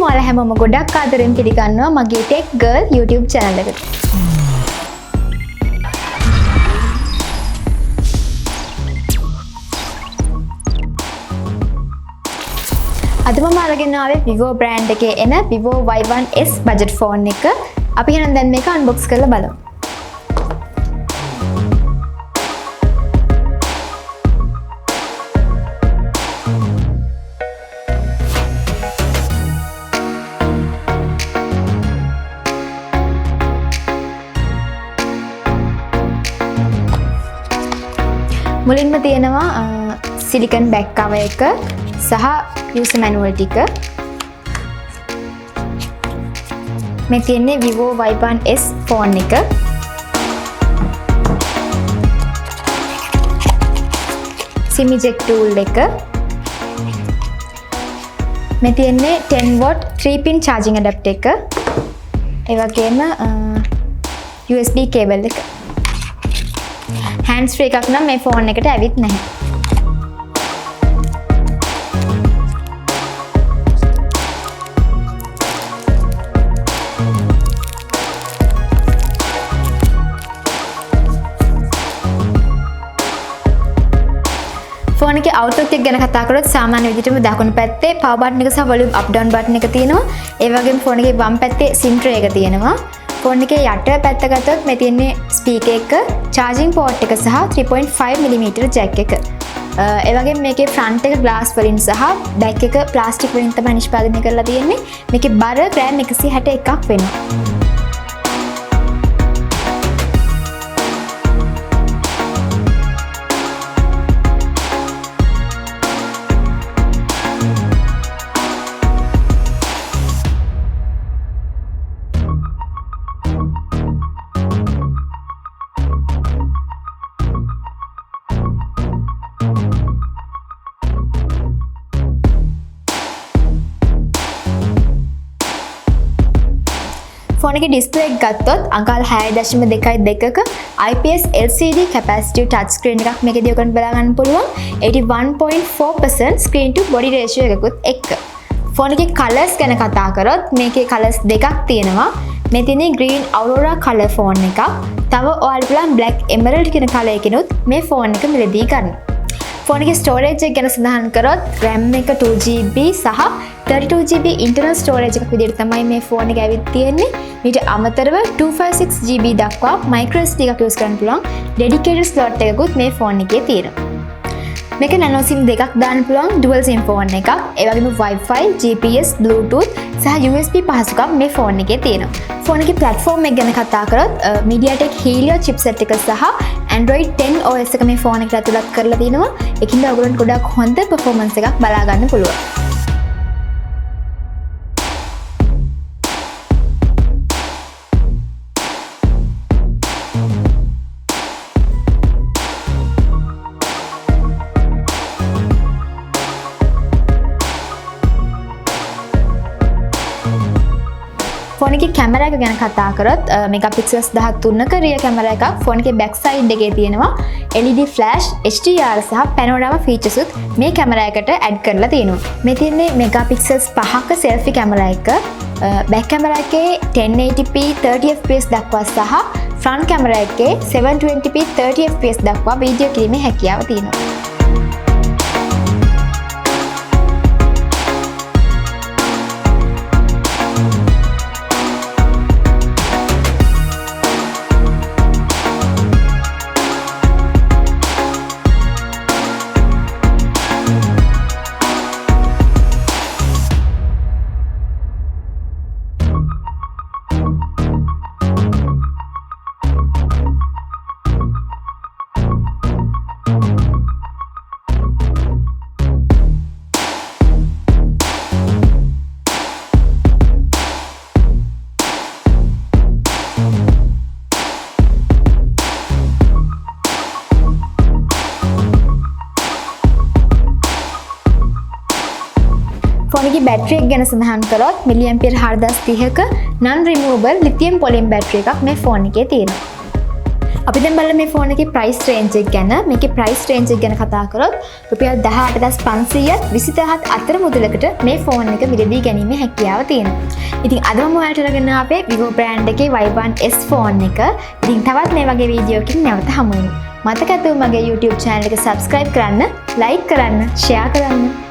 ඔයාලා හැමෝම ගොඩක් ආදරෙන් පිළිගන්නවා මගේ Tech Girl YouTube channel එකට. අද මම අරගෙන ආවේ Vivo brand එකේ එන Vivo Y1s budget phone එක. අපි එහෙනම් දැන් මේක unbox කරලා බලමු. මුලින්ම තියෙනවා සිලිකන් බෑක් කවර් එක සහ user manual ටික. මේ තියෙන්නේ Vivo Y1s phone එක. SIM eject tool එක. මේ තියෙන්නේ 10 watt 3 pin charging adapter එක. ඒ වගේම USB cable එක. hands free එකක් නම් මේ ෆෝන් එකට ඇවිත් නැහැ. ෆෝන් එකේ output එක ගැන කතා කරොත් සාමාන්‍ය විදිහටම දකුණු පැත්තේ power button එක සහ volume up down button එක තියෙනවා. ඒ වගේම ෆෝන් එකේ වම් පැත්තේ SIM tray එක තියෙනවා. ෆෝන් එකේ යට පැත්ත ගත්තොත් මේ තියෙන්නේ ස්පීකර් එක, charging port එක සහ 3.5mm jack එක. ඒ වගේම මේකේ front එක glass වලින් සහ back එක plastic වලින් තමයි නිෂ්පාදනය කරලා තියෙන්නේ. මේකේ බර gram 161ක් වෙනවා. ෆෝන් එකේ ඩිස්ප්ලේ එක ගත්තොත් අඟල් 6.2ක IPS LCD capacitive touch screen එකක් මේකේදී ඔයගොල්ලන්ට බලා ගන්න පුළුවන්. 81.4% screen to body ratio එකකුත් එක්ක. ෆෝන් එකේ colours ගැන කතා කරොත් මේකේ colours දෙකක් තියෙනවා. මේ තියෙන්නේ green aurora color ෆෝන් එකක්. තව ඔයාලට පුළුවන් black emerald කියන colour එකකිනුත් මේ ෆෝන් එක මිලදී ගන්න. ෆෝන් එකේ storage එක ගැන සඳහන් කරොත් RAM එක 2GB සහ 32GB internal storage එකක් විදිහට තමයි මේ ෆෝන් එක ඇවිත් තියෙන්නේ. ඊට අමතරව 256GB දක්වා micro SD එකක් use කරන්න පුළුවන් dedicated slot එකකුත් මේ ෆෝන් එකේ තියෙනවා. මේක nano SIM දෙකක් දාන්න පුළුවන් dual SIM ෆෝන් එකක්. ඒ වගේම Wi-Fi, GPS, Bluetooth සහ USB පහසුකම් මේ ෆෝන් එකේ තියෙනවා. ෆෝන් එකේ platform එක ගැන කතා කරොත් MediaTek Helio chipset එක සහ Android 10 OS එක මේ ෆෝන් එකට ඇතුළත් කරලා තිනවා. ඒකින්ද ඔයගොල්ලන්ට ගොඩක් හොඳ performance එකක් බලා ගන්න පුළුවන්. ෆෝන් එකේ කැමරා එක ගැන කතා කරොත් මෙගාපික්සල්ස් 13ක රියර් කැමරා එකක් ෆෝන් එකේ බෑක් සයිඩ් එකේ තියෙනවා. LED flash, HDR සහ panorama features උත් මේ කැමරා එකට ඇඩ් කරලා තියෙනවා. මේ තියෙන්නේ මෙගාපික්සල්ස් 5ක selfie කැමරා එක. බෑක් කැමරා එකේ 1080p 30fps දක්වා සහ ෆ්‍රන්ට් කැමරා එකේ 720p 30fps දක්වා වීඩියෝ කිරීමේ හැකියාව තියෙනවා. ෆෝන් එකේ බැටරි එක ගැන සඳහන් කරොත් මිලිඇම්පියර් 4030ක non removable lithium polymer battery එකක් මේ ෆෝන් එකේ තියෙනවා. අපි දැන් බලමු මේ ෆෝන් එකේ ප්‍රයිස් රේන්ජ් එක ගැන. මේකේ ප්‍රයිස් රේන්ජ් එක ගැන කතා කරොත් රුපියල් 18500ත් 20000ත් අතර මුදලකට මේ ෆෝන් එක මිලදී ගැනීමේ හැකියාව තියෙනවා. ඉතින් අද මම ඔයාලට අරගෙන ආවේ Vivo brand එකේ Y1s ෆෝන් එක. ඉතින් තවත් මේ වගේ වීඩියෝකින් නැවත හමු වෙමු. මතක ඇතුව මගේ YouTube channel එක subscribe කරන්න, like කරන්න, share කරන්න.